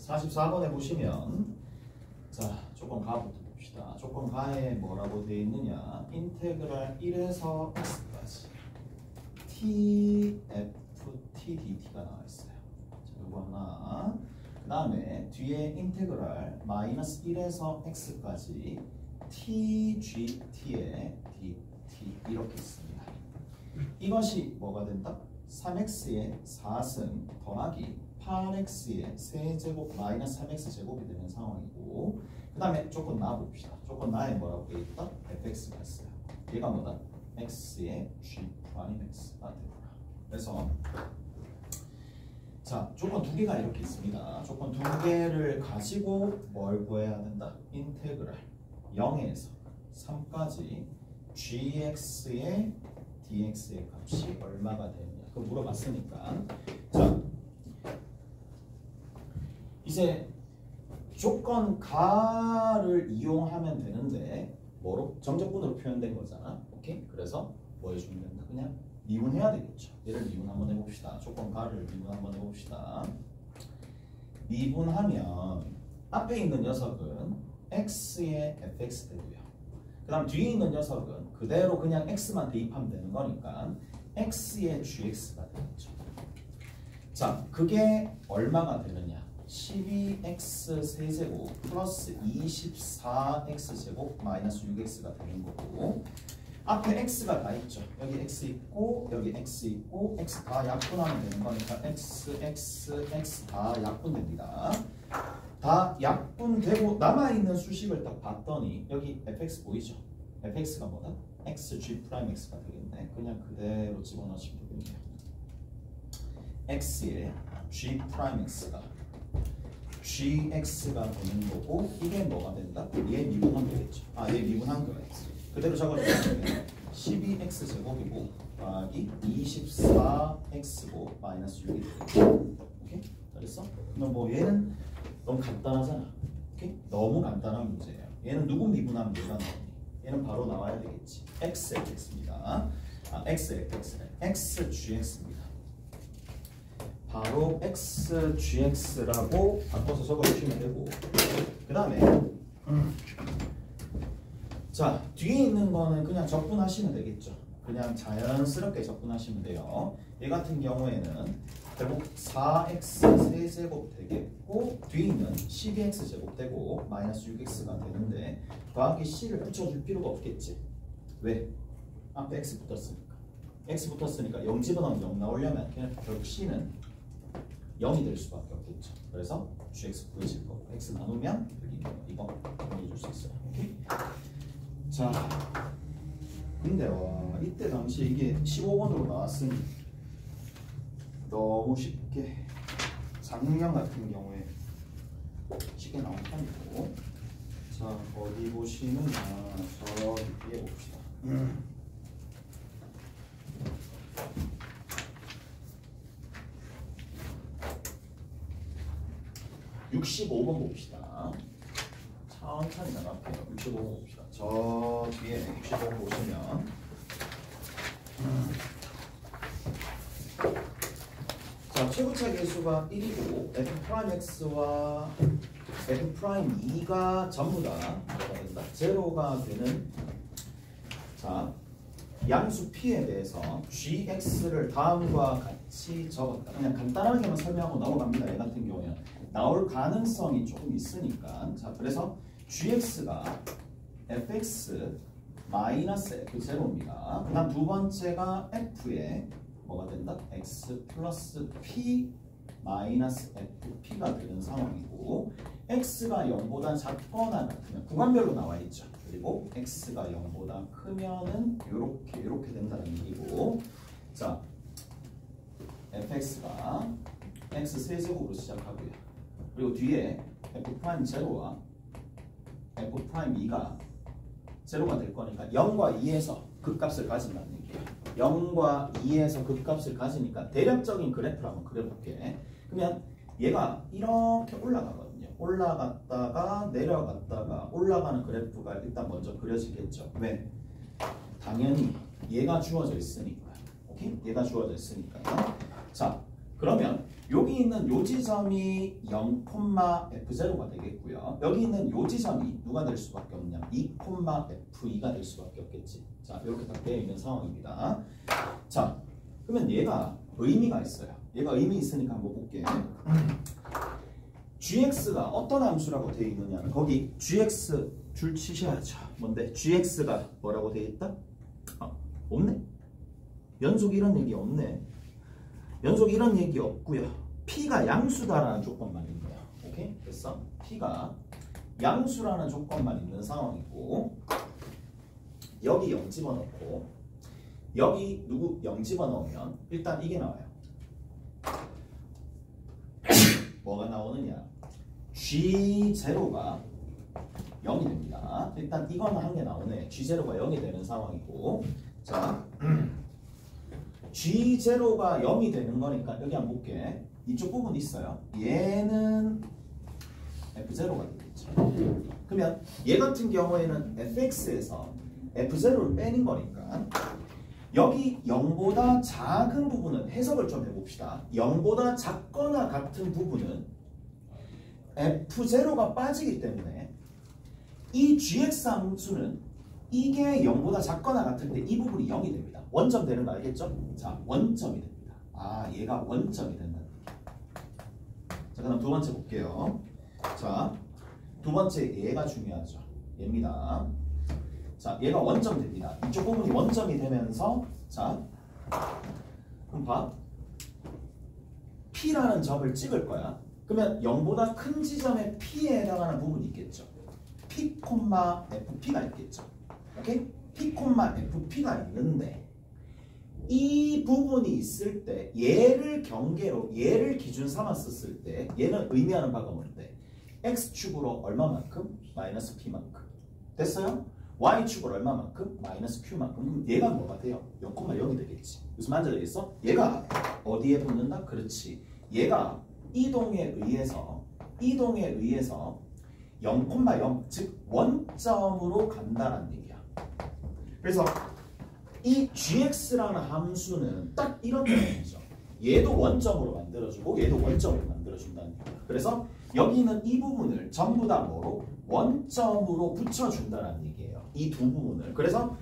44번에 보시면 자 조건 가부터 봅시다. 조건 가에 뭐라고 되어 있느냐? 인테그랄 1에서 x까지 t f t dt가 나와 있어요. 자, 요거 하나. 그 다음에 뒤에 인테그랄 마이너스 1에서 x까지 t g t의 dt 이렇게 있습니다. 이것이 뭐가 된다? 3x의 4승 더하기 8x의 세제곱 마이너스 3x 제곱이 되는 상황이고, 그 다음에 조건 나 봅시다. 조건 나에 뭐라고 되어 있다? fx가 있어요. 얘가 뭐다? x의 g'x가 되더라. 그래서 자 조건 두 개가 이렇게 있습니다. 조건 두 개를 가지고 뭘 구해야 된다? 인테그랄 0에서 3까지 gx의 dx의 값이 얼마가 되느냐 그거 물어봤으니까, 자 이제 조건 가를 이용하면 되는데 뭐로? 정적분으로 표현된 거잖아. 오케이? 그래서 뭐 해주면 된다? 그냥 미분해야 되겠죠. 얘를 미분 한번 해봅시다. 조건 가를 미분 한번 해봅시다. 미분하면 앞에 있는 녀석은 x의 fx 되고요. 그 다음 뒤에 있는 녀석은 그대로 그냥 x만 대입하면 되는 거니까 x의 gx가 되겠죠. 자, 그게 얼마가 되느냐? 12x 세제곱 플러스 24x 제곱 마이너스 6x가 되는 거고, 앞에 x가 다 있죠. 여기 x 있고 여기 x 있고 x 다 약분하면 되는 거니까 x 다 약분됩니다. 다 약분되고 남아있는 수식을 딱 봤더니 여기 fx 보이죠? fx가 뭐다? xg'x가 되겠네. 그냥 그대로 집어넣으시면 되겠네요. x의 g'x가 gx가 되는 거고, 이게 뭐가 된다? 얘 미분한 거겠죠. 얘 미분한 거겠지. 그대로 적어주면 12x 제곱이고 더하기 24x고 마이너스 6이 되겠죠. 오케이? 잘했어? 그럼 뭐 얘는 너무 간단하잖아. 오케이? 너무 간단한 문제예요. 얘는 누구 미분하면 얘가 나오니? 얘는 바로 나와야 되겠지. xfx입니다. xfx는 xgx입니다. 바로 xgx라고 바꿔서 적어주시면 되고, 그 다음에 자 뒤에 있는 거는 그냥 적분하시면 되겠죠. 그냥 자연스럽게 적분하시면 돼요. 얘 같은 경우에는 결국 4x 세제곱 되겠고, 뒤에 있는 12x 제곱 되고 마이너스 6x가 되는데 더하기 c를 붙여줄 필요가 없겠지. 왜? 앞에 x 붙었으니까. x 붙었으니까 0 집어넣으면 0 나오려면 그냥 결국 c는 0이 될 수밖에 없겠죠. 그래서 gx 구해질 거고, x 나누면 여기 이거 정리해줄 수 있어요. 오케이? 자, 근데 와 이때 당시 이게 15번으로 나왔으니 너무 쉽게 작년 같은 경우에 쉽게 나온 편이고, 자 어디 보시느냐, 저 뒤에 봅시다. 65번 봅시다. 천천히 나갈게요. 65번 봅시다. 저 뒤에 65번 보시면 자 최고차 계수가 1이고 f'x와 f'2가 전부 다 뭐가 된다? 제로가 되는, 자 양수 p에 대해서 gx를 다음과 같이 적었다. 그냥 간단하게만 설명하고 넘어갑니다. 얘 같은 경우에는 나올 가능성이 조금 있으니까. 자 그래서 gx가 fx 마이너스 f0입니다. 그 다음 두 번째가 f에 뭐가 된다? x 플러스 p 마이너스 fp가 되는 상황이고, x가 0보다 작거나 같으면 구간별로 나와 있죠. 그리고 x가 0보다 크면은 이렇게 된다는 얘기고, 자 fx가 x 세제곱으로 시작하고요. 그리고 뒤에 f'0와 f'2가 제로가 될 거니까 0과 2에서 극값을 가진다는 얘기예요. 0과 2에서 극값을 가지니까 대략적인 그래프를 한번 그려볼게. 그러면 얘가 이렇게 올라가거든요. 올라갔다가 내려갔다가 올라가는 그래프가 일단 먼저 그려지겠죠. 왜? 당연히 얘가 주어져 있으니까. 오케이? 얘가 주어져 있으니까. 자, 그러면 여기 있는 요 지점이 0,f0가 되겠고요. 여기 있는 요 지점이 누가 될 수밖에 없냐? 2,f2가 될 수밖에 없겠지. 자, 이렇게 딱 되어 있는 상황입니다. 자, 그러면 얘가 의미가 있어요. 얘가 의미 있으니까 한번 볼게. gx가 어떤 함수라고 되어 있느냐는 거기 gx 줄 치셔야죠. 뭔데? gx가 뭐라고 되어 있다? 없네? 연속 이런 얘기 없네. 연속 이런 얘기 없고요. p가 양수다라는 조건만 있는 거야. 오케이? 됐어? p가 양수라는 조건만 있는 상황이고 여기 0 집어넣고 여기 누구 0 집어넣으면 일단 이게 나와요. 뭐가 나오느냐? G0가 0이 됩니다. 일단 이거는 한 개 나오네. G0가 0이 되는 상황이고 자 G0가 0이 되는 거니까 여기 한번 볼게. 이쪽 부분 있어요. 얘는 F0가 되겠죠. 그러면 얘 같은 경우에는 fx에서 F0를 빼는 거니까 여기 0보다 작은 부분은 해석을 좀 해봅시다. 0보다 작거나 같은 부분은 F0가 빠지기 때문에 이 gx 함수는 이게 0보다 작거나 같을 때 이 부분이 0이 됩니다. 원점 되는 거 알겠죠? 자, 원점이 됩니다. 아, 얘가 원점이 된다는 얘기예요. 자, 그럼 두 번째 볼게요. 자, 두 번째 얘가 중요하죠. 얘입니다. 자, 얘가 원점 됩니다. 이쪽 부분이 원점이 되면서 자, 그럼 봐. P라는 점을 찍을 거야. 그러면 0보다 큰 지점에 P에 해당하는 부분이 있겠죠. P, FP가 있겠죠. 오케이? P, FP가 있는데 이 부분이 있을 때 얘를 경계로 얘를 기준 삼았었을 때 얘는 의미하는 바가 뭔데? X축으로 얼마만큼? 마이너스 P만큼. 됐어요? Y축으로 얼마만큼? 마이너스 Q만큼. 그럼 얘가 뭐가 돼요? 0,0이 되겠지. 무슨 말인지 알겠어? 얘가 어디에 붙는다? 그렇지. 얘가 이동에 의해서 0,0 즉 원점으로 간다는 얘기야. 그래서 이 gx라는 함수는 딱 이런 개념이죠. 얘도 원점으로 만들어주고 얘도 원점으로 만들어준다는 얘기야. 그래서 여기 있는 이 부분을 전부 다 뭐로? 원점으로 붙여준다는 얘기예요. 이 두 부분을. 그래서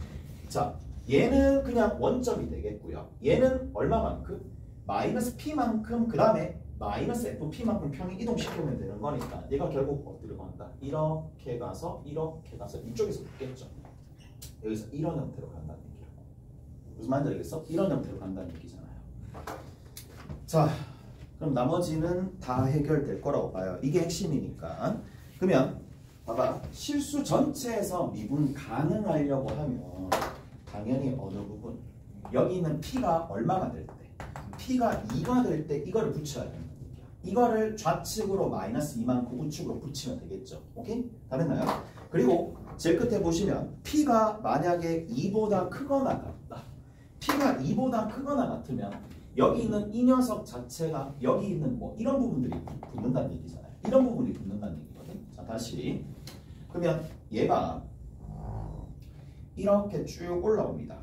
자, 얘는 그냥 원점이 되겠고요. 얘는 얼마만큼? 마이너스 p만큼 그 다음에 마이너스 fp만큼 평행 이동시키면 되는 거니까 얘가 결국 어디로 간다? 이렇게 가서 이쪽에서 붙겠죠. 여기서 이런 형태로 간다는 얘기예요. 무슨 말인지 알겠어? 이런 형태로 간다는 얘기잖아요. 자, 그럼 나머지는 다 해결될 거라고 봐요. 이게 핵심이니까. 그러면 봐봐. 실수 전체에서 미분 가능하려고 하면 당연히 어느 부분? 여기 있는 p가 얼마가 될 때? p가 2가 될 때 이거를 붙여야 된다는 얘기야. 이거를 좌측으로 마이너스 2만큼 우측으로 붙이면 되겠죠. 오케이? 다 됐나요? 그리고 제일 끝에 보시면 p가 만약에 2보다 크거나 같다. p가 2보다 크거나 같으면 여기 있는 이 녀석 자체가 여기 있는 뭐 이런 부분들이 붙는다는 얘기잖아요. 이런 부분이 붙는다는 얘기거든. 자, 다시. 그러면 얘가 이렇게 쭉 올라옵니다.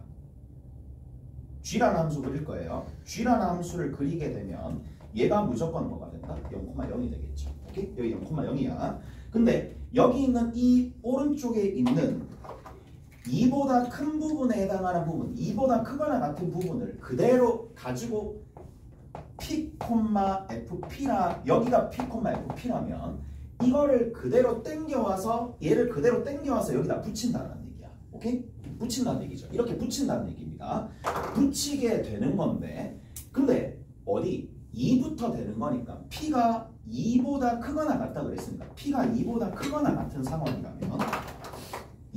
g라는 함수 그릴 거예요. g라는 함수를 그리게 되면 얘가 무조건 뭐가 된다? 0,0이 되겠죠. 오케이? 여기 0,0이야. 근데 여기 있는 이 오른쪽에 있는 2보다 큰 부분에 해당하는 부분, 2보다 크거나 같은 부분을 그대로 가지고 P, FP라 여기가 P, FP라면 이거를 그대로 땡겨와서 얘를 그대로 땡겨와서 여기다 붙인다는 얘기야. 오케이? 붙인다는 얘기죠. 이렇게 붙인다는 얘기입니다. 붙이게 되는 건데 근데 어디? 2부터 되는 거니까 P가 2보다 크거나 같다 그랬으니까 P가 2보다 크거나 같은 상황이라면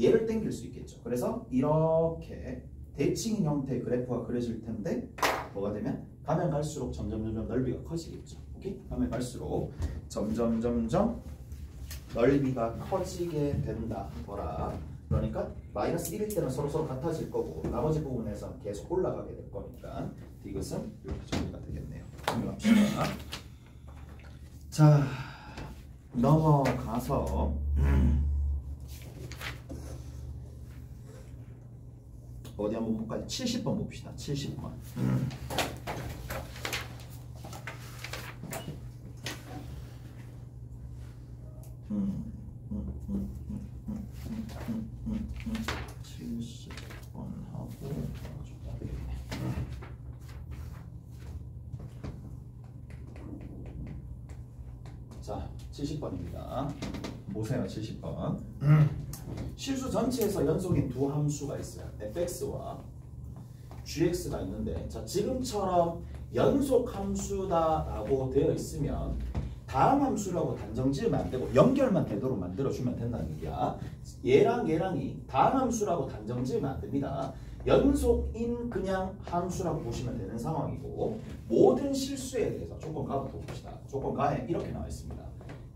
얘를 땡길 수 있겠죠. 그래서 이렇게 대칭인 형태의 그래프가 그려질 텐데 뭐가 되면 가면 갈수록 점점 넓이가 커지겠죠. 오케이? 가면 갈수록 점점 넓이가 커지게 된다. 뭐라? 그러니까 마이너스 1일 때는 서로 같아질 거고 나머지 부분에서 계속 올라가게 될 거니까 이것은 이렇게 정리가 되겠네요. 정리합시다. 자, 넘어가서 어디 한번 볼까요? 70번 봅시다. 70번. 70번입니다. 보세요. 70번. 실수 전체에서 연속인 두 함수가 있어요. fx와 gx가 있는데, 자, 지금처럼 연속 함수다라고 되어 있으면 다음 함수라고 단정 지으면 안 되고 연결만 되도록 만들어주면 된다는 얘기야. 얘랑 얘랑이 다음 함수라고 단정 지으면 안 됩니다. 연속인 그냥 함수라고 보시면 되는 상황이고, 모든 실수에 대해서 조건 가부터 봅시다. 조건 가에 이렇게 나와 있습니다.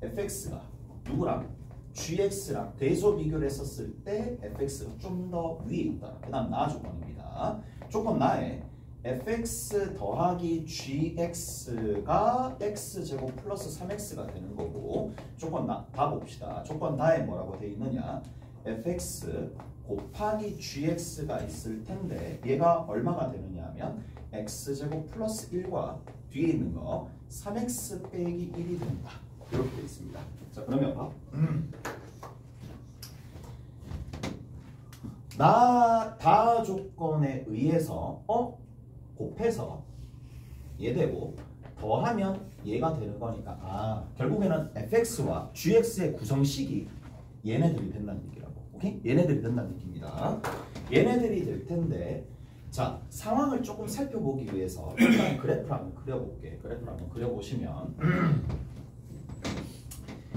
fx가 누구랑? gx랑 대소 비교를 했었을 때 fx가 좀 더 위에 있다. 그 다음 나 조건입니다. 조건 나에 fx 더하기 gx가 x제곱 플러스 3x가 되는 거고, 조건 나 봐봅시다. 조건 다에 뭐라고 되어 있느냐? fx 곱하기 gx가 있을 텐데 얘가 얼마가 되느냐 하면 x제곱 플러스 1과 뒤에 있는 거 3x 빼기 1이 된다. 이렇게 되어 있습니다. 자, 그러면 봐. 다 조건에 의해서 곱해서 얘 되고 더하면 얘가 되는 거니까 결국에는 fx와 gx의 구성식이 얘네들이 된다는 얘기라고. 오케이? 얘네들이 된다는 얘기입니다. 얘네들이 될 텐데, 자, 상황을 조금 살펴보기 위해서 일단 그래프를 한번 그려볼게. 그래프를 한번 그려보시면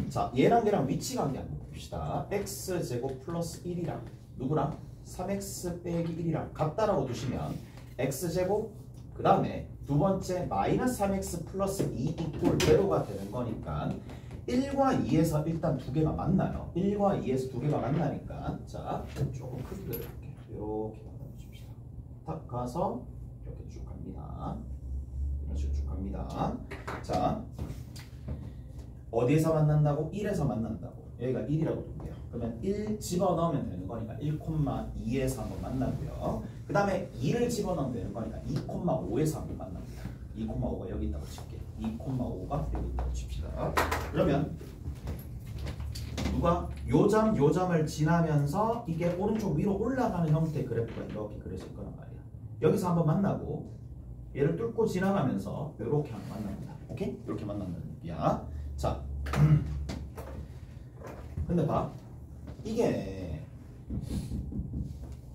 자, 얘랑 얘랑 위치 관계 한번 봅시다. x제곱 플러스 1이랑 누구랑? 3x 빼기 1이랑 같다라고 두시면 x제곱 그 다음에 두 번째 마이너스 3x 플러스 2 이꼴 0가 되는 거니까 1과 2에서 일단 두 개가 만나요. 1과 2에서 두 개가 만나니까, 자, 조금 크게 그려볼게요. 이렇게 만들어줍시다. 딱 가서 이렇게 쭉 갑니다. 이런 식으로 쭉 갑니다. 자, 어디에서 만난다고? 1에서 만난다고. 여기가 1이라고 볼게요. 그러면 1 집어넣으면 되는 거니까 1,2에서 한번 만나고요. 그 다음에 2를 집어넣으면 되는 거니까 2,5에서 한번 만납니다. 2,5가 여기 있다고 칠게요. 2,5가 여기 있다고 칩시다. 그러면 누가 요 점을 지나면서 이게 오른쪽 위로 올라가는 형태의 그래프가 이렇게 그려질 거란 말이야. 여기서 한번 만나고 얘를 뚫고 지나가면서 이렇게 한번 만납니다. 오케이? 이렇게 만난다는 얘기야. 자, 근데 봐, 이게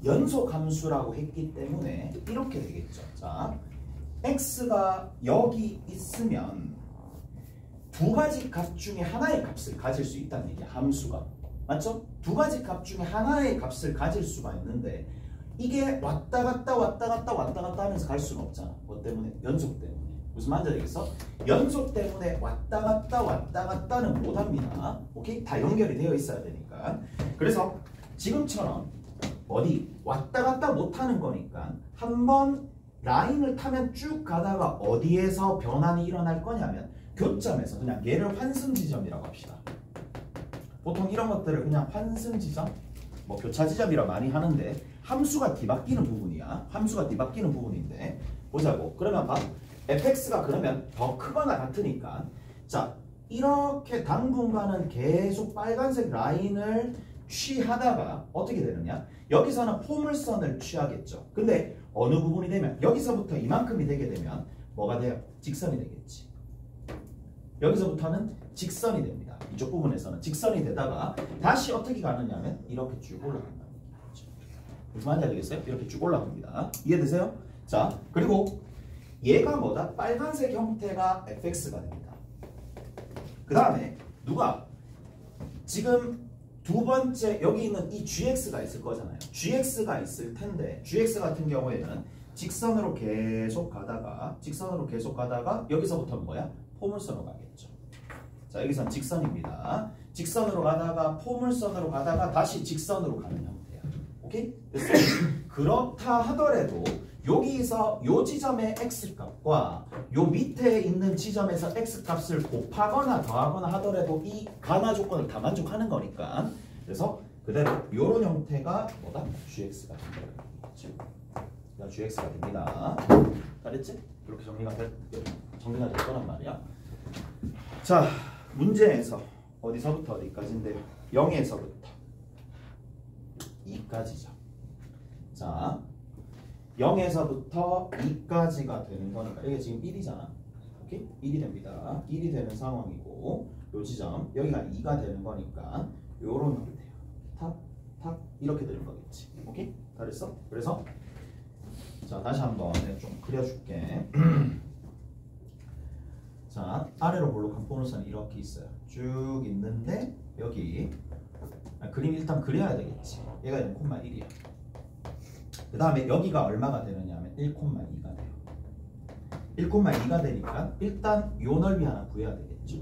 연속 함수라고 했기 때문에 이렇게 되겠죠. 자, x가 여기 있으면 두 가지 값 중에 하나의 값을 가질 수 있다는 얘기야. 함수가. 맞죠? 두 가지 값 중에 하나의 값을 가질 수가 있는데 이게 왔다 갔다 하면서 갈 수는 없잖아. 뭐 때문에? 연속 때문에. 무슨 말인지 알겠어? 연속 때문에 왔다 갔다는 못합니다. 오케이? 다 연결이 되어 있어야 되니까. 그래서 지금처럼 어디 왔다 갔다 못하는 거니까 한번 라인을 타면 쭉 가다가 어디에서 변환이 일어날 거냐면 교점에서 그냥 얘를 환승 지점이라고 합시다. 보통 이런 것들을 그냥 환승 지점, 뭐 교차 지점이라 많이 하는데 함수가 뒤바뀌는 부분이야. 함수가 뒤바뀌는 부분인데 보자고. 그러면 봐. fx가 그러면 더 크거나 같으니까, 자, 이렇게 당분간은 계속 빨간색 라인을 취하다가 어떻게 되느냐? 여기서는 포물선을 취하겠죠. 근데 어느 부분이 되면 여기서부터 이만큼이 되게 되면 뭐가 돼요? 직선이 되겠지. 여기서부터는 직선이 됩니다. 이쪽 부분에서는 직선이 되다가 다시 어떻게 가느냐면 이렇게 쭉 올라간다. 무슨 말인지 알겠어요? 이렇게 쭉 올라갑니다. 이해되세요? 자, 그리고 얘가 뭐다? 빨간색 형태가 fx가 됩니다. 그 다음에 누가? 지금 두 번째 여기 있는 이 gx가 있을 거잖아요. gx가 있을 텐데 gx 같은 경우에는 직선으로 계속 가다가 여기서부터는 뭐야? 포물선으로 가겠죠. 자, 여기서는 직선입니다. 직선으로 가다가 포물선으로 가다가 다시 직선으로 가는 형태야. 오케이? 그래서 그렇다 하더라도 여기서 요 지점의 x값과 요 밑에 있는 지점에서 x값을 곱하거나 더하거나 하더라도 이 가나 조건을 다 만족하는 거니까, 그래서 그대로 요런 형태가 뭐다? gx가 됩니다. gx가 됩니다. 잘했지? 이렇게 정리가 될 거란 말이야. 자, 문제에서 어디서부터 어디까지인데요? 0에서부터 2까지죠. 자, 0에서부터 2까지가 되는 거니까 이게 지금 1이잖아. 오케이? 1이 됩니다. 1이 되는 상황이고, 요 지점 여기가 2가 되는 거니까 요런 형태요. 탁 이렇게 되는 거겠지. 오케이? 다 됐어? 그래서 자 다시 한번 내가 좀 그려줄게. 자 아래로 볼록한 보너스는 이렇게 있어요. 쭉 있는데 여기 그림 일단 그려야 되겠지. 얘가 0,1이야. 그 다음에 여기가 얼마가 되느냐 하면 1,2가 돼요. 1,2가 되니까 일단 요 넓이 하나 구해야 되겠죠.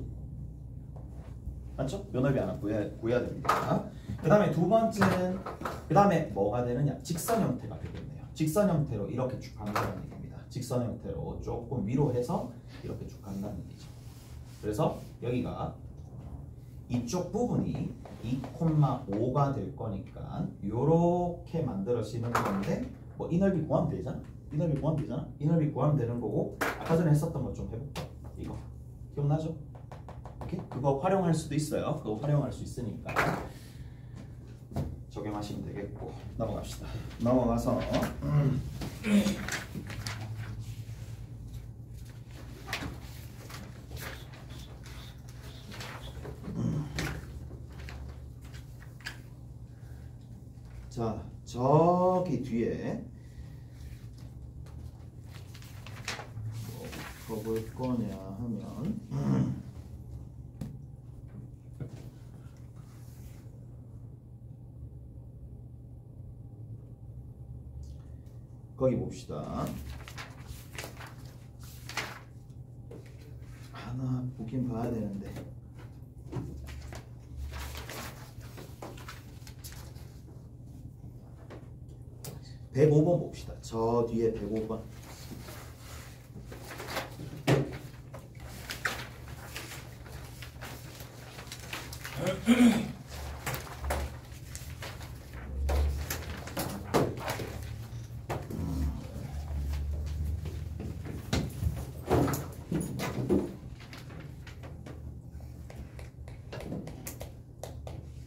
맞죠? 요 넓이 하나 구해야 됩니다. 그 다음에 두 번째는 그 다음에 뭐가 되느냐? 직선 형태가 되겠네요. 직선 형태로 이렇게 쭉 간다는 얘기입니다. 직선 형태로 조금 위로 해서 이렇게 쭉 간다는 얘기죠. 그래서 여기가 이쪽 부분이 2,5가 될 거니까 요렇게 만들어지는 건데 뭐 이 넓이 구하면 되잖아. 이 넓이 구하면 되는 거고 아까 전에 했었던 거 좀 해볼까? 이거 기억나죠? 오케이? 그거 활용할 수도 있어요. 그거 활용할 수 있으니까 적용하시면 되겠고 넘어갑시다. 넘어가서 자 저기 뒤에 뭐 볼 거냐 하면 거기 봅시다. 하나 보긴 봐야 되는데 (105번) 봅시다. 저 뒤에 105번.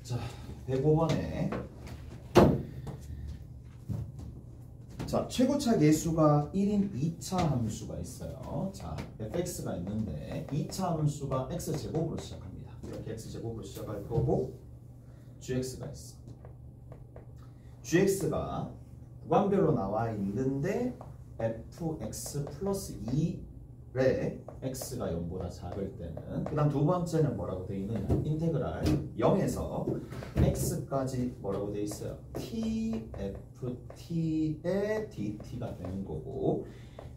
자, 105번에 자, 최고차 계수가 1인 2차 함수가 있어요. 자, fx가 있는데 2차 함수가 x제곱으로 시작합니다. 이렇게 x제곱으로 시작할 거고 gx가 있어. gx가 구간별로 나와 있는데 fx 플러스 2에 x가 0보다 작을 때는 그 다음 두 번째는 뭐라고 돼 있느냐 인테그랄 0에서 x까지 뭐라고 돼 있어요 tft의 dt가 되는 거고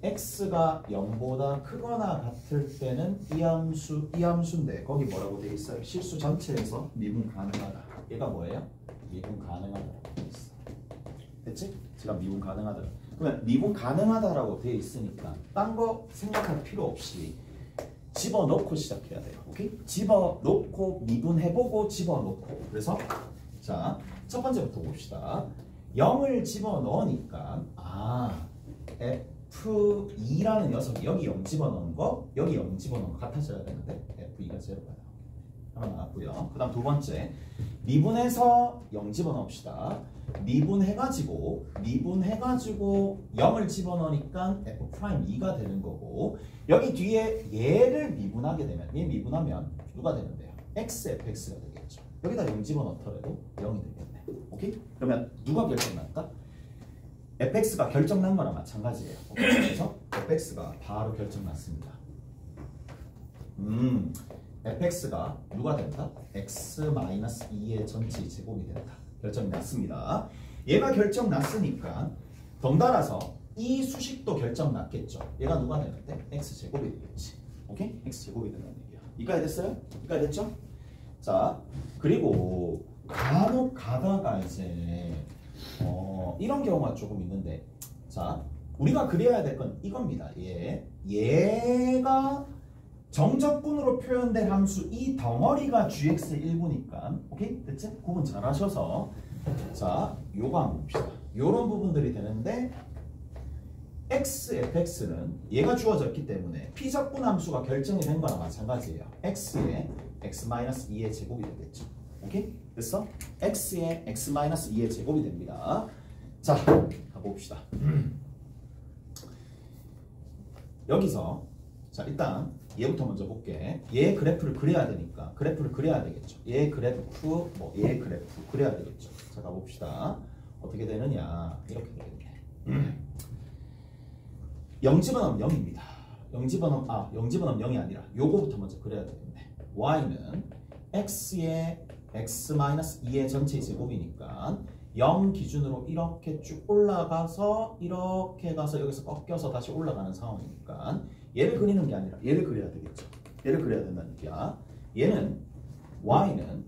x가 0보다 크거나 같을 때는 이 함수인데 거기 뭐라고 돼 있어요 실수 전체에서 미분 가능하다. 얘가 뭐예요? 미분 가능하다라고 돼 있어. 됐지? 제가 미분 가능하다. 그러면 미분 가능하다라고 돼 있으니까 딴 거 생각할 필요 없이 집어넣고 시작해야 돼요. 오케이? 집어넣고 미분해보고 집어넣고. 그래서 자, 첫 번째부터 봅시다. 0을 집어넣으니까 F2라는 녀석이 여기 0 집어넣은 거 여기 0 집어넣은 거 같아져야 되는데 F2가 0가 나오게 하나 나왔고요. 그 다음 두 번째 미분해서 0 집어넣읍시다. 미분해가지고 0을 집어넣으니까 F'2가 되는 거고 여기 뒤에 얘를 미분하게 되면 얘 미분하면 누가 되는데요? XFX가 되겠죠. 여기다 0 집어넣더라도 0이 되겠네. 오케이? 그러면 누가 결정났다? fx가 결정난 거랑 마찬가지예요. 오케이? 그래서 fx가 바로 결정났습니다. fx가 누가 된다? x-2의 전체 제곱이 된다. 결정이 났습니다. 얘가 결정 났으니까 덩달아서 이 수식도 결정 났겠죠. 얘가 누가 되는데? x제곱이 되겠지. 오케이? x제곱이 된다는 얘기야. 이까지 됐어요? 이까지 됐죠? 자, 그리고 간혹 가다가 이제 이런 경우가 조금 있는데 자, 우리가 그려야 될 건 이겁니다. 얘가 정적분으로 표현된 함수 이 덩어리가 gx의 일부니까 오케이? 됐지? 구분 잘 하셔서 자, 요거 한번 봅시다. 요런 부분들이 되는데 xfx는 얘가 주어졌기 때문에 p적분 함수가 결정이 된 거나 마찬가지예요. x의 x-2의 제곱이 되겠죠. 오케이? 됐어? x의 x-2의 제곱이 됩니다. 자, 가봅시다. 여기서 자, 일단 얘부터 먼저 볼게. 얘 그래프를 그려야 되니까 그래프를 그려야 되겠죠. 얘 그래프 얘 그래프 그려야 되겠죠. 자 가봅시다. 어떻게 되느냐 이렇게 되겠네. 0집어넣으면 0입니다. 0집어넣으면 0이 아니라 요거부터 먼저 그려야 되겠네. y는 x의 x-2의 전체 제곱이니까 0 기준으로 이렇게 쭉 올라가서 이렇게 가서 여기서 꺾여서 다시 올라가는 상황이니까 얘를 그리는 게 아니라 얘를 그려야 되겠죠. 얘를 그려야 된다는 얘기야. 얘는 y는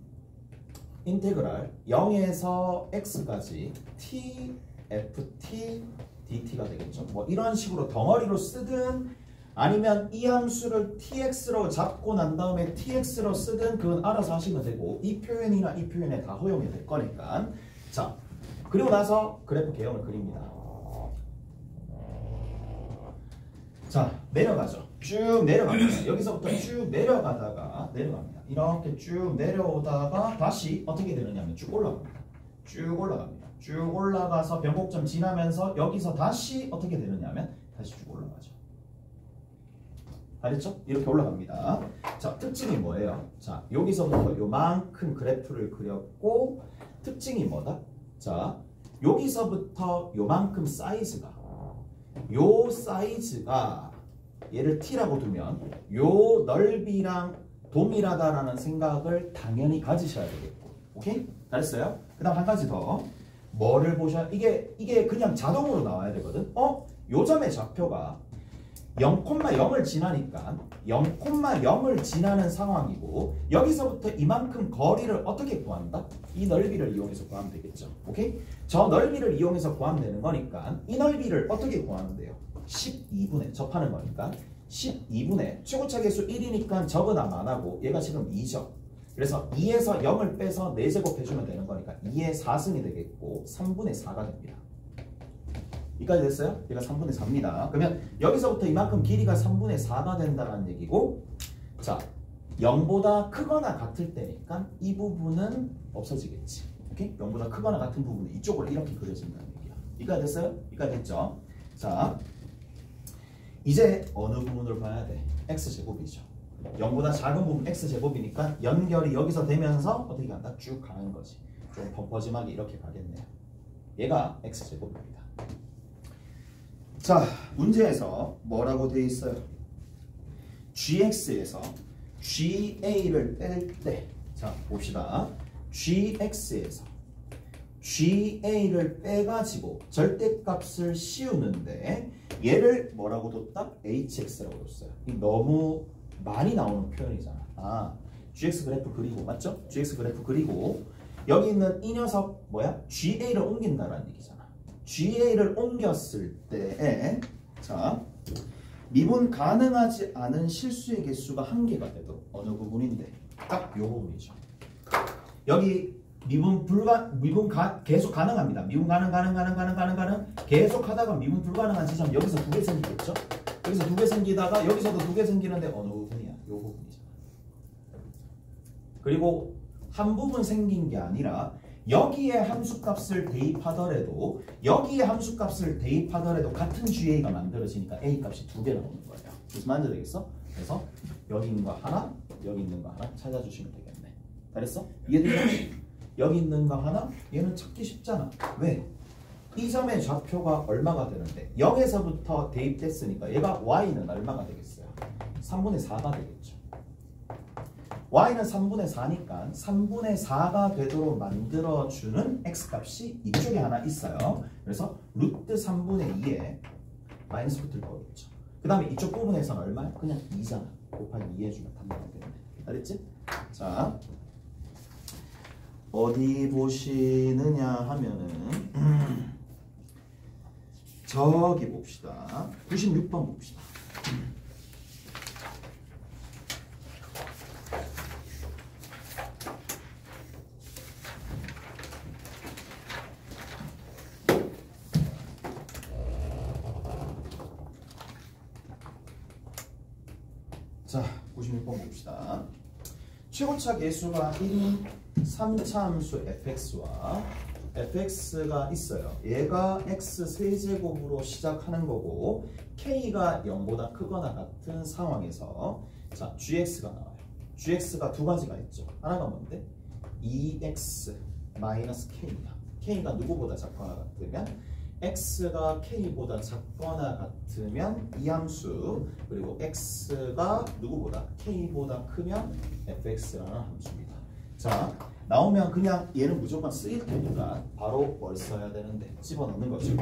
인테그랄 0에서 x까지 t ft dt가 되겠죠. 뭐 이런 식으로 덩어리로 쓰든 아니면 이 함수를 tx로 잡고 난 다음에 tx로 쓰든 그건 알아서 하시면 되고 이 표현이나 이 표현에 다 허용이 될 거니까. 자, 그리고 나서 그래프 개형을 그립니다. 자, 내려가죠. 쭉 내려갑니다. 여기서부터 쭉 내려갑니다. 이렇게 쭉 내려오다가 다시 어떻게 되느냐면 쭉 올라갑니다. 쭉 올라가서 변곡점 지나면서 여기서 다시 어떻게 되느냐면 다시 쭉 올라가죠. 알겠죠? 이렇게 올라갑니다. 자, 특징이 뭐예요? 자, 여기서부터 요만큼 그래프를 그렸고 특징이 뭐다? 자, 여기서부터 요만큼 사이즈가 얘를 t라고 두면 요 넓이랑 동일하다라는 생각을 당연히 가지셔야 되겠고. 오케이? 잘했어요? 그 다음 한 가지 더. 뭐를 보셔야 이게 그냥 자동으로 나와야 되거든. 요 점의 좌표가 0,0을 지나니까 0,0을 지나는 상황이고 여기서부터 이만큼 거리를 어떻게 구한다? 이 넓이를 이용해서 구하면 되겠죠. 오케이? 저 넓이를 이용해서 구하면 되는 거니까 이 넓이를 어떻게 구하는데요? 12분의 접하는 거니까 12분의 최고차 계수 1이니까 적으나 많하고 얘가 지금 2죠. 그래서 2에서 0을 빼서 4제곱 해주면 되는 거니까 2의 4승이 되겠고 3분의 4가 됩니다. 여기까지 됐어요? 얘가 3분의 4입니다. 그러면 여기서부터 이만큼 길이가 3분의 4가 된다는 얘기고 자, 0보다 크거나 같을 때니까 이 부분은 없어지겠지. 오케이? 0보다 크거나 같은 부분은 이쪽으로 이렇게 그려진다는 얘기야. 여기까지 됐어요? 여기까지 됐죠? 자, 이제 어느 부분을 봐야 돼? x제곱이죠. 0보다 작은 부분 x제곱이니까 연결이 여기서 되면서 어떻게 간다? 쭉 가는 거지. 좀 펑퍼짐하게 이렇게 가겠네요. 얘가 x제곱입니다. 자, 문제에서 뭐라고 되어 있어요? gx에서 ga를 뺄 때, 자 봅시다. gx에서 ga를 빼가지고 절대값을 씌우는데 얘를 뭐라고 뒀다? hx라고 뒀어요. 이 너무 많이 나오는 표현이잖아. gx 그래프 그리고 맞죠? gx 그래프 그리고 여기 있는 이 녀석 뭐야? ga를 옮긴다라는 얘기잖아. ga를 옮겼을 때에 자 미분 가능하지 않은 실수의 개수가 한 개가 돼도 어느 부분인데 딱 요 부분이죠. 여기 미분 계속 가능합니다. 미분 가능 계속 하다가 미분 불가능한 지점 여기서 2개 생기겠죠? 여기서 2개 생기다가 여기서도 2개 생기는데 어느 부분이야? 요 부분이잖아. 그리고 한 부분 생긴 게 아니라 여기에 함수값을 대입하더라도 같은 GA가 만들어지니까 A 값이 2개 나오는 거예요. 무슨 말인지 되겠어? 그래서 여기 있는 거 하나, 여기 있는 거 하나 찾아주시면 되겠네. 잘했어? 이해되죠? 여기 있는 거 하나, 얘는 찾기 쉽잖아. 왜? 이 점의 좌표가 얼마가 되는데 0에서부터 대입됐으니까 얘가 y는 얼마가 되겠어요? 3분의 4가 되겠죠. y는 3분의 4니까 3분의 4가 되도록 만들어주는 x값이 이쪽에 하나 있어요. 그래서 루트 3분의 2에 마이너스 붙을 거겠죠. 그 다음에 이쪽 부분에서는 얼마야? 그냥 2잖아. 곱하기 2 해주면 답변이 되겠네. 알겠지? 자, 어디 보시느냐 하면은 저기 봅시다. 96번 봅시다. 자, 96번 봅시다. 최고차 계수가 1인 3차 함수 fx와 fx가 있어요. 얘가 x 세제곱으로 시작하는 거고 k가 0보다 크거나 같은 상황에서 자 gx가 나와요. gx가 두 가지가 있죠. 하나가 뭔데? 2x 마이너스 k야. k가 누구보다 작거나 같으면 x가 k보다 작거나 같으면 이 함수, 그리고 x가 누구보다 k보다 크면 fx라는 함수입니다. 자 나오면 그냥 얘는 무조건 쓰일 테니까 바로 뭘 써야 되는데 집어넣는 거죠.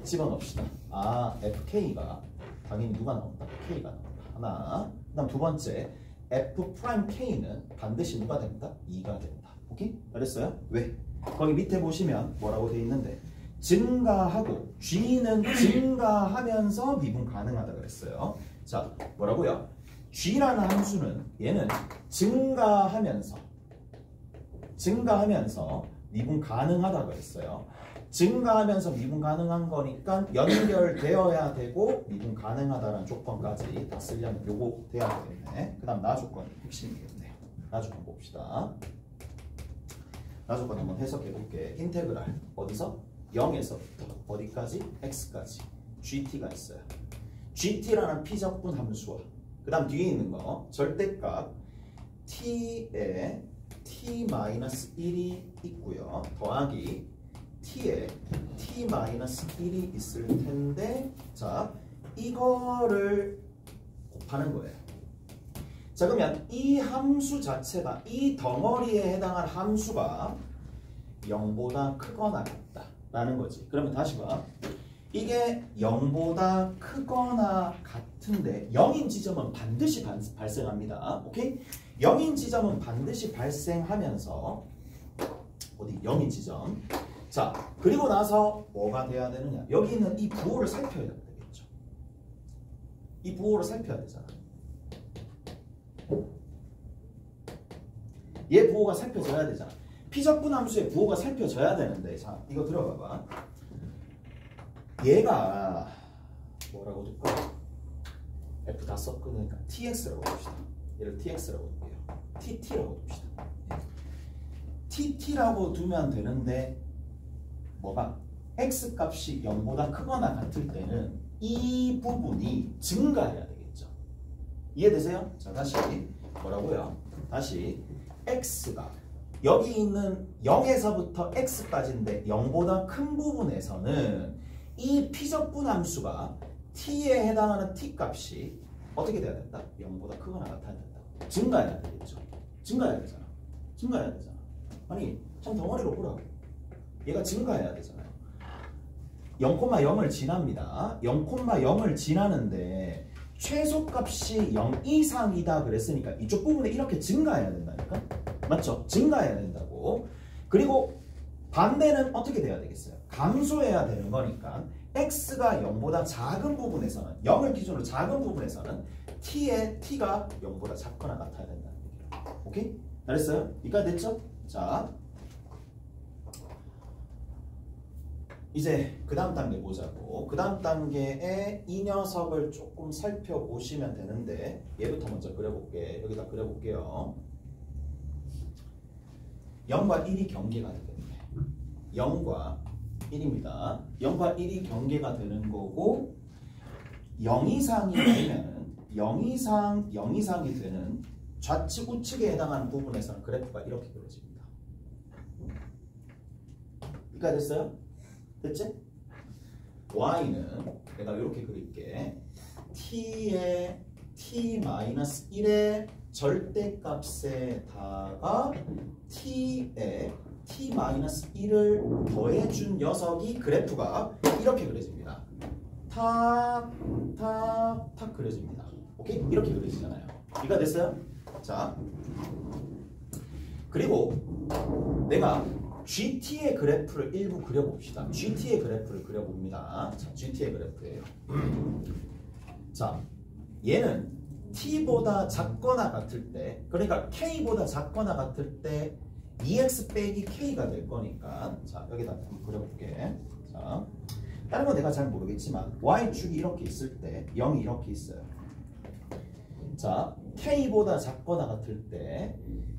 집어넣읍시다. 아 fk가 당연히 누가 나온다? k가 나온다. 하나. 그다음 두 번째 f'k는 반드시 누가 된다? 2가 된다. 오케이? 알았어요? 왜? 거기 밑에 보시면 뭐라고 돼 있는데 증가하고 g는 증가하면서 미분 가능하다 그랬어요. 자 뭐라고요? g라는 함수는 얘는 증가하면서 미분 가능하다 그랬어요. 증가하면서 미분 가능한 거니까 연결되어야 되고 미분 가능하다라는 조건까지 다 쓰려면 요거 돼야 되겠네. 그 다음 나 조건이 핵심이겠네요. 나 조건 봅시다. 나 조건 한번 해석해 볼게. 인테그랄 어디서? 0에서부터 어디까지? x까지 gt가 있어요. gt라는 피적분 함수와 그 다음 뒤에 있는 거 절대값 t에 t-1이 있고요. 더하기 t에 t-1이 있을 텐데 자 이거를 곱하는 거예요. 자 그러면 이 함수 자체가 이 덩어리에 해당한 함수가 0보다 크거나 같다라는 거지. 그러면 다시 봐. 이게 0보다 크거나 같은데 0인 지점은 반드시 발생합니다. 오케이? 0인 지점은 반드시 발생하면서 어디 0인 지점. 자 그리고 나서 뭐가 돼야 되느냐? 여기 있는 이 부호를 살펴야 되겠죠. 이 부호를 살펴야 되잖아. 얘 부호가 살펴져야 되잖아. 피적분 함수의 부호가 살펴져야 되는데 자 이거 들어봐봐. 얘가 뭐라고 둘까? f 다 썼으니까 tx라고 둡시다. 얘를 tx라고 둘게요. tt라고 둡시다. tt라고 두면 되는데 뭐가? x 값이 0보다 크거나 같을 때는 이 부분이 증가해야 되겠죠. 이해되세요? 자 다시 뭐라고요? 다시 x가 여기 있는 0에서부터 x까지인데 0보다 큰 부분에서는 이 피적분 함수가 t에 해당하는 t 값이 어떻게 돼야 된다? 0보다 크거나 같아야 된다. 증가해야 되겠죠. 증가해야 되잖아. 증가해야 되잖아. 아니 참 덩어리로 보라고. 얘가 증가해야 되잖아요. 0,0을 지납니다. 0,0을 지나는데 최소값이 0 이상이다 그랬으니까 이쪽 부분에 이렇게 증가해야 된다니까? 맞죠? 증가해야 된다고. 그리고 반대는 어떻게 돼야 되겠어요? 감소해야 되는 거니까 x가 0보다 작은 부분에서는 0을 기준으로 작은 부분에서는 t가 0보다 작거나 같아야 된다는 얘기예요. 오케이? 잘했어요? 여기까지 됐죠? 자 이제 그 다음 단계 보자고. 그 다음 단계에 이 녀석을 조금 살펴보시면 되는데 얘부터 먼저 그려볼게. 여기다 그려볼게요. 0과 1이 경계가 되겠네. 0과 1입니다. 0과 1이 경계가 되는 거고 0 이상이 되면 0 이상이 되는 좌측 우측에 해당하는 부분에서는 그래프가 이렇게 그려집니다. 여기까지 됐어요? 됐지? y는 내가 이렇게 그릴게. t의 t-1의 절대값에다가 t에 t-1을 더해준 녀석이 그래프가 이렇게 그려집니다. 탁 그려집니다. 오케이? 이렇게 그려지잖아요. 이해가 됐어요? 자, 그리고 내가 GT의 그래프를 일부 그려봅시다. GT의 그래프를 그려봅니다. 자, GT의 그래프예요. 자, 얘는 T보다 작거나 같을 때, 그러니까 K보다 작거나 같을 때 2x 빼기 K가 될 거니까 자, 여기다 한번 그려볼게. 자, 다른 건 내가 잘 모르겠지만 Y축이 이렇게 있을 때 0이 이렇게 있어요. 자, K보다 작거나 같을 때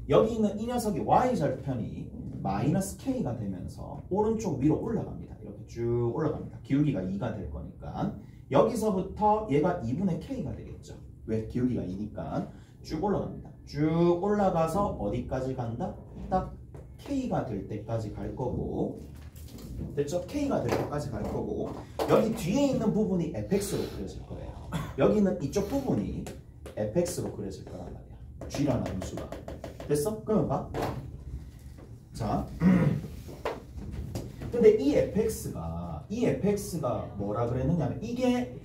여기 있는 이 녀석이 Y절편이 마이너스 k가 되면서 오른쪽 위로 올라갑니다. 이렇게 쭉 올라갑니다. 기울기가 2가 될 거니까 여기서부터 얘가 2분의 k가 되겠죠. 왜? 기울기가 2니까 쭉 올라갑니다. 쭉 올라가서 어디까지 간다? 딱 k가 될 때까지 갈 거고, 됐죠? k가 될 때까지 갈 거고, 여기 뒤에 있는 부분이 fx로 그려질 거예요. 여기는 이쪽 부분이 fx로 그려질 거란 말이야. g라는 함수가. 됐어? 그러면 봐. 자, 근데 이 fx가 뭐라 그랬느냐면 이게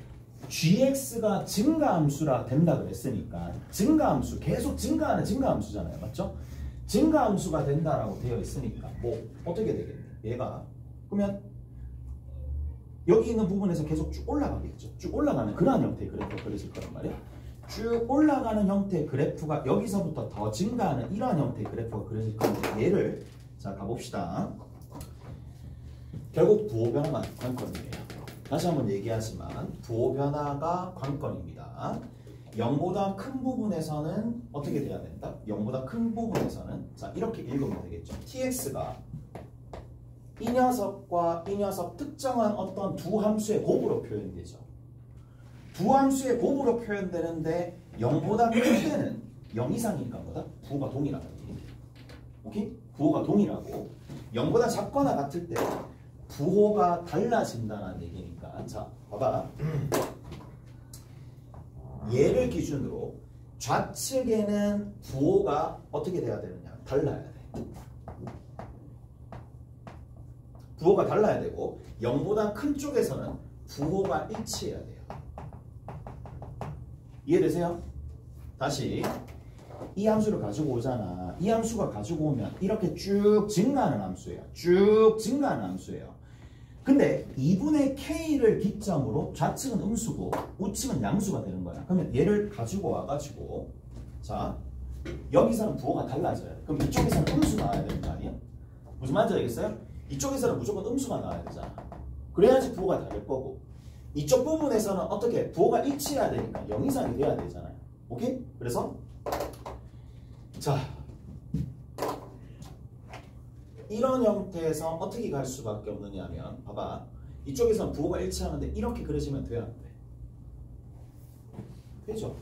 gx가 증가함수라 된다 그랬으니까, 증가함수, 계속 증가하는 증가함수잖아요. 맞죠? 증가함수가 된다라고 되어 있으니까 뭐 어떻게 되겠네? 얘가 그러면 여기 있는 부분에서 계속 쭉 올라가겠죠. 쭉 올라가는 그러한 형태의 그래프가 그려질 거란 말이야. 쭉 올라가는 형태의 그래프가 여기서부터 더 증가하는 이러한 형태의 그래프가 그려질 건데, 얘를 자 가봅시다. 결국 부호 변화가 관건이에요. 다시 한번 얘기하지만 부호 변화가 관건입니다. 0보다 큰 부분에서는 어떻게 돼야 된다? 0보다 큰 부분에서는 자 이렇게 읽으면 되겠죠. tx가 이 녀석과 이 녀석 특정한 어떤 두 함수의 곱으로 표현되죠. 두 함수의 곱으로 표현되는데 0보다 큰 때는 0 이상이니까 뭐다? 부호가 동일하다. 오케이? 부호가 동일하고 0보다 작거나 같을 때 부호가 달라진다는 얘기니까, 자 봐봐. 얘를 기준으로 좌측에는 부호가 어떻게 돼야 되느냐? 달라야 돼. 부호가 달라야 되고 0보다 큰 쪽에서는 부호가 일치해야 돼요. 이해되세요? 다시 이 함수를 가지고 오잖아. 이 함수가 가지고 오면 이렇게 쭉 증가하는 함수예요. 쭉 증가하는 함수예요. 근데 2분의 k를 기점으로 좌측은 음수고 우측은 양수가 되는 거야. 그러면 얘를 가지고 와가지고 자 여기서는 부호가 달라져요. 그럼 이쪽에서는 음수 나와야 되는 거 아니야? 무슨 말인지 알겠어요? 이쪽에서는 무조건 음수가 나와야 되잖아. 그래야지 부호가 다를 거고, 이쪽 부분에서는 어떻게 부호가 일치해야 되니까 0 이상이 돼야 되잖아요. 오케이? 그래서 자 이런 형태에서 어떻게 갈 수밖에 없느냐면 봐봐. 이쪽에서는 부호가 일치하는데 이렇게 그려지면 돼야 안 돼? 되죠?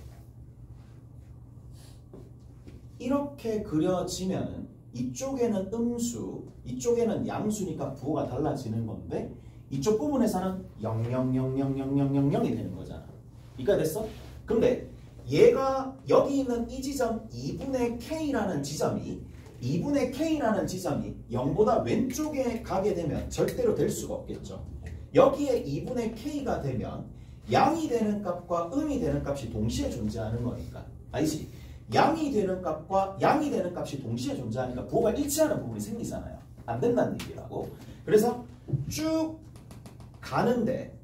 이렇게 그려지면은 이쪽에는 음수, 이쪽에는 양수니까 부호가 달라지는 건데 이쪽 부분에서는 0,0,0,0,0,0,0이 되는 거잖아. 이해가 됐어? 근데 얘가 여기 있는 이 지점 2분의 k라는 지점이 0보다 왼쪽에 가게 되면 절대로 될 수가 없겠죠. 여기에 2분의 k가 되면 양이 되는 값과 음이 되는 값이 동시에 존재하는 거니까. 알지? 양이 되는 값과 양이 되는 값이 동시에 존재하니까 부호가 일치하는 부분이 생기잖아요. 안 된다는 얘기라고. 그래서 쭉 가는데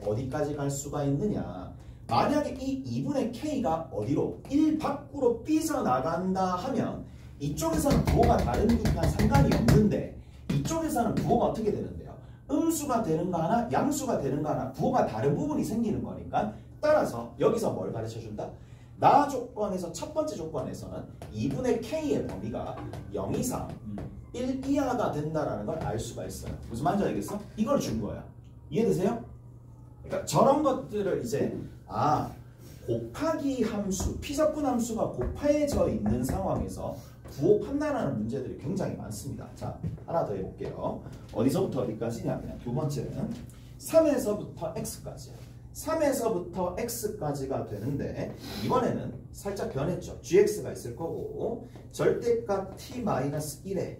어디까지 갈 수가 있느냐. 만약에 이 2분의 k가 어디로 1 밖으로 삐져나간다 하면 이쪽에서는 부호가 다르니까 상관이 없는데 이쪽에서는 부호가 어떻게 되는데요? 음수가 되는가 하나 양수가 되는가 하나 부호가 다른 부분이 생기는 거니까, 따라서 여기서 뭘 가르쳐준다? 나 조건에서 첫 번째 조건에서는 2분의 k의 범위가 0 이상 1 이하가 된다라는 걸 알 수가 있어요. 무슨 말인지 알겠어? 이걸 준 거야. 이해되세요? 그러니까 저런 것들을 이제 곱하기 함수, 피접분 함수가 곱해져 있는 상황에서 부호 판단하는 문제들이 굉장히 많습니다. 자, 하나 더 해볼게요. 어디서부터 어디까지냐면 두 번째는 3에서부터 x까지. 3에서부터 x까지가 되는데 이번에는 살짝 변했죠. gx가 있을 거고 절대값 t-1에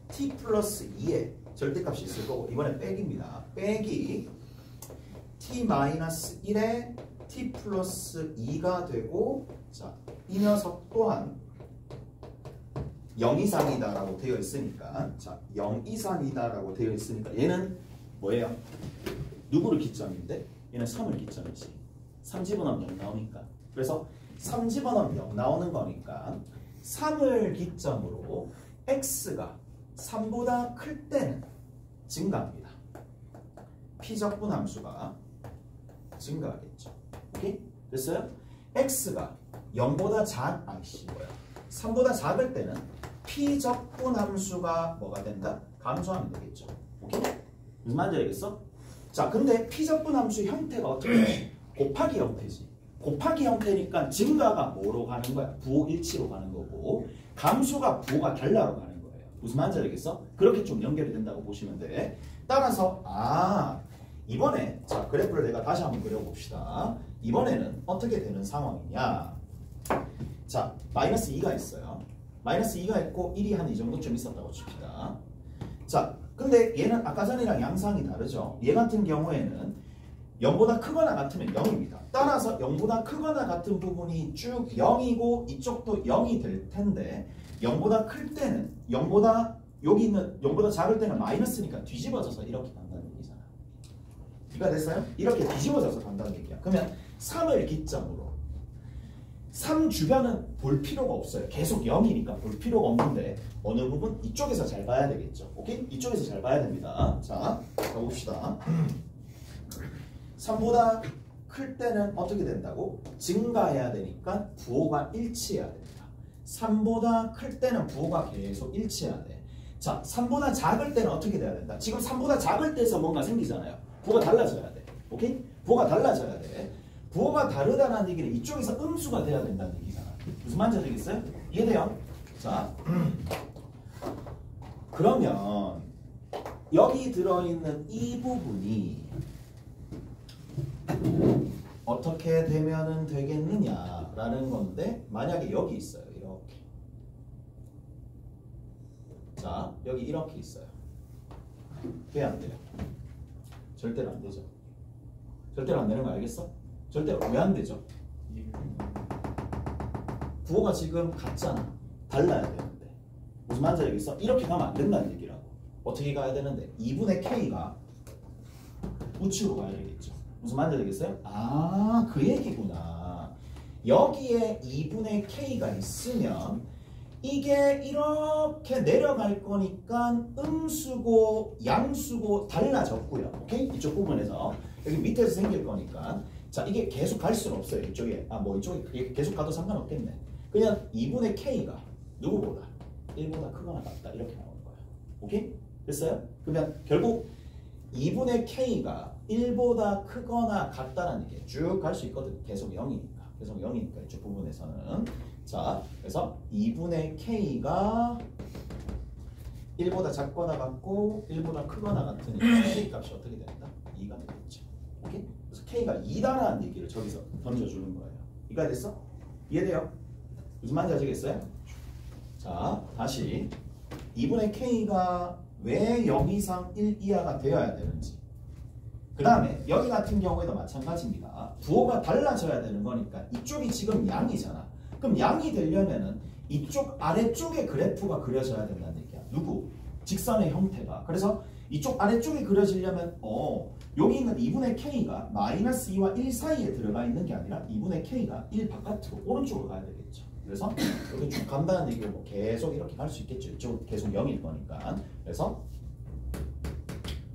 t 플러스 2에 절대값이 있을 거고, 이번에 빼기입니다. 빼기 t-1에 t 플러스 2가 되고, 자, 이 녀석 또한 0 이상이다 라고 되어 있으니까, 자, 0 이상이다 라고 되어 있으니까 얘는 뭐예요? 누구를 기점인데? 얘는 3을 기점이지. 3 집어넣으면 0 나오니까. 그래서 3 집어넣으면 0 나오는 거니까 3을 기점으로 x가 3보다 클 때는 증가합니다. 피접분 함수가 증가하겠죠. 오케이? 됐어요? x가 0보다 3보다 작을 때는 피적분 함수가 뭐가 된다? 감소하면 되겠죠. 오케이? 무슨 말인지 알겠어? 자, 근데 피적분 함수 형태가 어떻게 돼? 곱하기 형태지. 곱하기 형태니까 증가가 뭐로 가는 거야? 부호 일치로 가는 거고 감소가 부호가 달라로 가는 거예요. 무슨 말인지 알겠어? 그렇게 좀 연결이 된다고 보시면 돼. 따라서 이번에 자 그래프를 내가 다시 한번 그려봅시다. 이번에는 어떻게 되는 상황이냐? 자, 마이너스 2가 있어요. 마이너스 2가 있고 1이 한 이 정도쯤 있었다고 칩시다. 자, 근데 얘는 아까 전이랑 양상이 다르죠. 얘 같은 경우에는 0보다 크거나 같으면 0입니다. 따라서 0보다 크거나 같은 부분이 쭉 0이고 이쪽도 0이 될 텐데 0보다 클 때는 0보다 여기 있는 0보다 작을 때는 마이너스니까 뒤집어져서 이렇게 간다는 얘기잖아. 이해가 됐어요? 이렇게 뒤집어져서 간다는 얘기야. 그러면 3을 기점으로 3 주변은 볼 필요가 없어요. 계속 0이니까 볼 필요가 없는데 어느 부분? 이쪽에서 잘 봐야 되겠죠. 오케이? 이쪽에서 잘 봐야 됩니다. 자, 가봅시다. 3보다 클 때는 어떻게 된다고? 증가해야 되니까 부호가 일치해야 됩니다. 3보다 클 때는 부호가 계속 일치해야 돼. 자, 3보다 작을 때는 어떻게 돼야 된다? 지금 3보다 작을 때에서 뭔가 생기잖아요. 부호가 달라져야 돼. 오케이? 부호가 달라져야 돼. 부호가 다르다는 얘기는 이쪽에서 음수가 돼야 된다는 얘기잖아. 무슨 말인지 알겠어요? 이해돼요? 자, 그러면 여기 들어있는 이 부분이 어떻게 되면은 되겠느냐라는 건데 만약에 여기 있어요. 이렇게. 자, 여기 이렇게 있어요. 왜 안 돼요? 절대로 안 되죠. 절대로 안 되는 거 알겠어? 절대로 왜 안 되죠? 부호가 지금 같잖아. 달라야 되는데. 무슨 말인지 알겠어? 이렇게 가면 안 된다는 얘기라고. 어떻게 가야 되는데? 2분의 K가 우측으로 가야 되겠죠. 무슨 말인지 알겠어요? 그 얘기구나. 여기에 2분의 K가 있으면 이게 이렇게 내려갈 거니까 음수고 양수고 달라졌고요. 오케이? 이쪽 부분에서 여기 밑에서 생길 거니까 자, 이게 계속 갈 수는 없어요. 이쪽에 이쪽에 계속 가도 상관없겠네. 그냥 2분의 K가 누구보다 1보다 크거나 같다 이렇게 나오는 거예요. 오케이? 됐어요? 그러면 결국 2분의 K가 1보다 크거나 같다는 게 쭉 갈 수 있거든. 계속 0이니까. 계속 0이니까 이쪽 부분에서는. 자, 그래서 2분의 K가 1보다 작거나 같고 1보다 크거나 같으니까 K 값이 어떻게 된다? 2가 되겠죠. 오케이? 그래서 K가 2다라는 얘기를 저기서 던져주는 거예요. 이해가 됐어? 이해돼요? 무슨 말인지 아시겠어요? 자, 다시 2분의 K가 왜 0 이상 1 이하가 되어야 되는지. 그 다음에 여기 같은 경우에도 마찬가지입니다. 부호가 달라져야 되는 거니까 이쪽이 지금 양이잖아. 그럼 양이 되려면은 이쪽 아래쪽에 그래프가 그려져야 된다는 얘기야. 누구? 직선의 형태가. 그래서 이쪽 아래쪽에 그려지려면 여기 있는 2분의 K가 마이너스 2와 1 사이에 들어가 있는 게 아니라 2분의 K가 1 바깥으로 오른쪽으로 가야 되겠죠. 그래서 이렇게 쭉 간다는 얘기를 뭐 계속 이렇게 갈 수 있겠죠. 이쪽 계속 0일 거니까. 그래서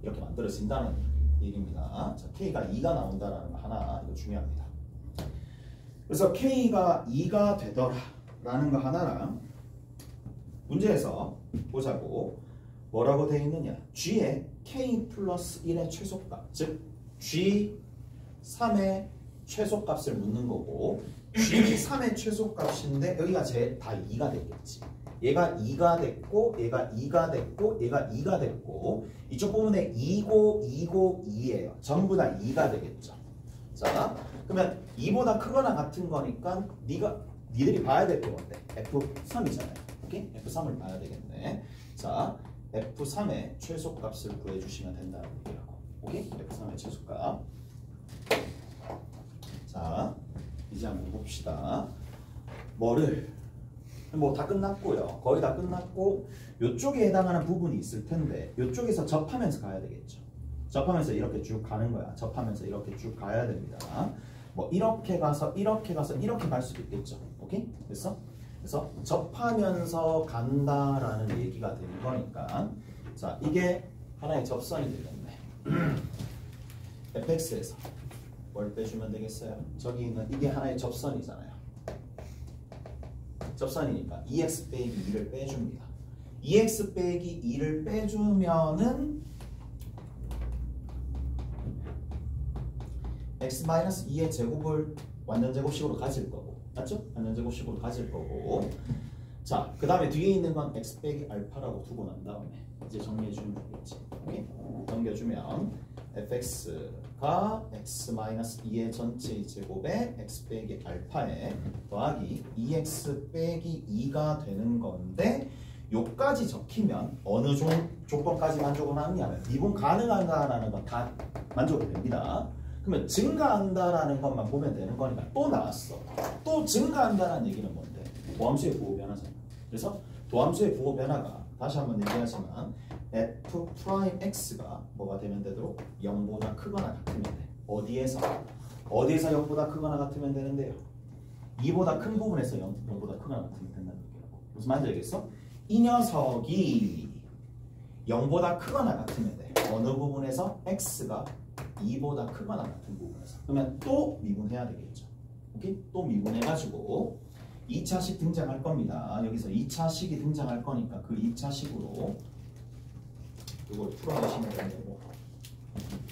이렇게 만들어진다는 얘기입니다. 자, K가 2가 나온다는 거 하나 이거 중요합니다. 그래서 K가 2가 되더라라는 거 하나랑 문제에서 보자고 뭐라고 되어 있느냐. G에 K 플러스 1의 최소값, 즉 G3의 최소값을 묻는 거고 G3의 최소값인데 여기가 다 2가 되겠지. 얘가 2가 됐고 얘가 2가 됐고 얘가 2가 됐고 이쪽 부분에 2고 2고 2예요. 전부 다 2가 되겠죠. 자, 그러면 2보다 크거나 같은 거니까 니들이 봐야 될 게 뭔데? F3이잖아요. 오케이? F3을 봐야 되겠네. 자, F3의 최소값을 구해주시면 된다는 얘기라고. 오케이? F3의 최소값. 자, 이제 한번 봅시다. 뭐를 뭐 다 끝났고요. 거의 다 끝났고 이쪽에 해당하는 부분이 있을 텐데 이쪽에서 접하면서 가야 되겠죠. 접하면서 이렇게 쭉 가는 거야. 접하면서 이렇게 쭉 가야 됩니다. 뭐 이렇게 가서 이렇게 가서 이렇게 갈 수도 있겠죠. 오케이? 됐어? 그래서 접하면서 간다라는 얘기가 되는 거니까 자, 이게 하나의 접선이 되겠네. fx에서 뭘 빼주면 되겠어요? 저기 있는 이게 하나의 접선이잖아요. 접선이니까 2x 빼기 2를 빼줍니다. 2x 빼기 2를 빼주면은 x-2의 제곱을 완전 제곱식으로 가질 거고, 맞죠? 완전 제곱식으로 가질 거고. 자, 그 다음에 뒤에 있는 건 x 빼기 알파라고 두고 난 다음에 이제 정리해주면 되겠지. 오케이? 넘겨주면 fx가 x-2의 전체 제곱에 x 빼기 알파에 더하기 2x 빼기 2가 되는 건데, 요까지 적히면 어느 조건까지 만족을 하느냐면 미분 가능한가라는 건 다 만족이 됩니다. 그러면 증가한다라는 것만 보면 되는 거니까 또 나왔어. 또 증가한다라는 얘기는 뭔데? 도함수의 부호 변화잖아. 그래서 도함수의 부호 변화가 다시 한번 얘기하지만 f'x가 뭐가 되면 되도록 0보다 크거나 같으면 돼. 어디에서 0보다 크거나 같으면 되는데요. 2보다 큰 부분에서 0보다 크거나 같으면 된다는 얘기라고. 무슨 말인지 알겠어? 이 녀석이 0보다 크거나 같으면 돼. 어느 부분에서 x가 2보다 크거나 같은 부분에서. 그러면 또 미분해야 되겠죠. 오케이? 또 미분해가지고 2차식 등장할 겁니다. 여기서 2차식이 등장할 거니까 그 2차식으로 이걸 풀어내시면 되고,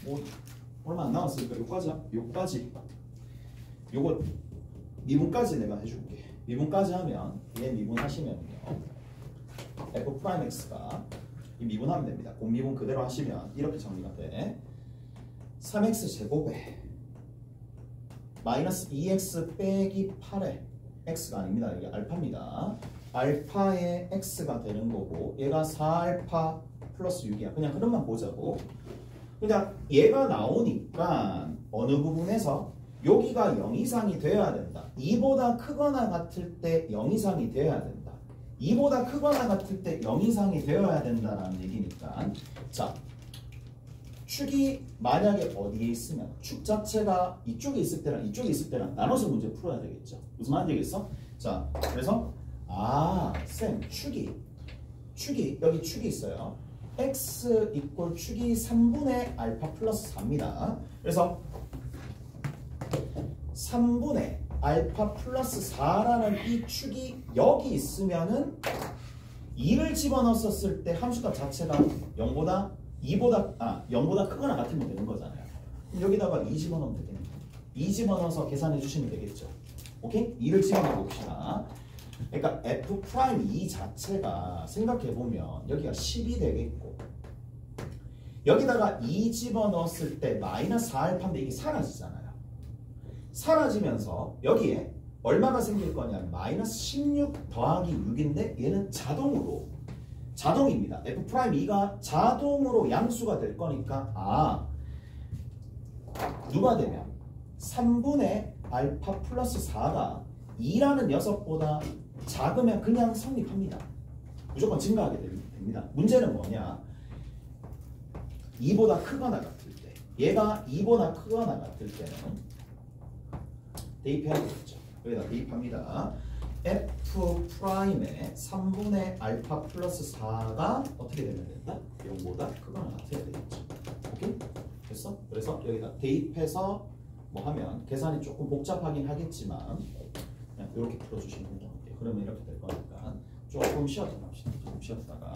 뭐 얼마 안 남았으니까 요까지 요거 미분까지 내가 해줄게. 미분까지 하면 얘 미분하시면요 f'x가 이 미분하면 됩니다. 공미분 그대로 하시면 이렇게 정리가 돼. 3x 제곱에 마이너스 2x 빼기 8에 x가 아닙니다. 이게 알파입니다. 알파의 x가 되는 거고, 얘가 4알파 플러스 6이야. 그냥 흐름만 보자고. 그냥 얘가 나오니까 어느 부분에서 여기가 0 이상이 되어야 된다. 2보다 크거나 같을 때 0 이상이 되어야 된다. 2보다 크거나 같을 때 0 이상이 되어야 된다라는 얘기니까, 자, 축이 만약에 어디에 있으면 축 자체가 이쪽에 있을 때랑 이쪽에 있을 때랑 나눠서 문제 풀어야 되겠죠. 무슨 말인지 알겠어? 자, 그래서 쌤 축이 여기 축이 있어요. x 이꼴 축이 3분의 알파 플러스 4입니다. 그래서 3분의 알파 플러스 4라는 이 축이 여기 있으면은 2를 집어넣었을 때 함수값 자체가 0보다 크거나 같으면 되는 거잖아요. 여기다가 2 집어넣으면 되겠네요. 2 집어넣어서 계산해 주시면 되겠죠. 오케이? 2를 집어넣어 봅시다. 그러니까 f'2 자체가 생각해보면 여기가 10이 되겠고, 여기다가 2 집어넣었을 때 마이너스 4알파인데 이게 사라지잖아요. 사라지면서 여기에 얼마가 생길 거냐면 마이너스 16 더하기 6인데 얘는 자동입니다. f'E가 자동으로 양수가 될 거니까 누가 되면 3분의 알파 플러스 4가 2라는 녀석보다 작으면 그냥 성립합니다. 무조건 증가하게 됩니다. 문제는 뭐냐? 2보다 크거나 같을 때, 얘가 2보다 크거나 같을 때는 대입해야 되겠죠. 여기다 대입합니다. f'의 3분의 알파 플러스 4가 어떻게 되면 된다? 0보다 크거나 같아야 되겠죠. 오케이? 됐어? 그래서 여기다 대입해서 뭐 하면 계산이 조금 복잡하긴 하겠지만 그냥 이렇게 풀어주시면 돼요. 그러면 이렇게 될 거니까 조금 쉬었다 갑시다. 조금 쉬었다가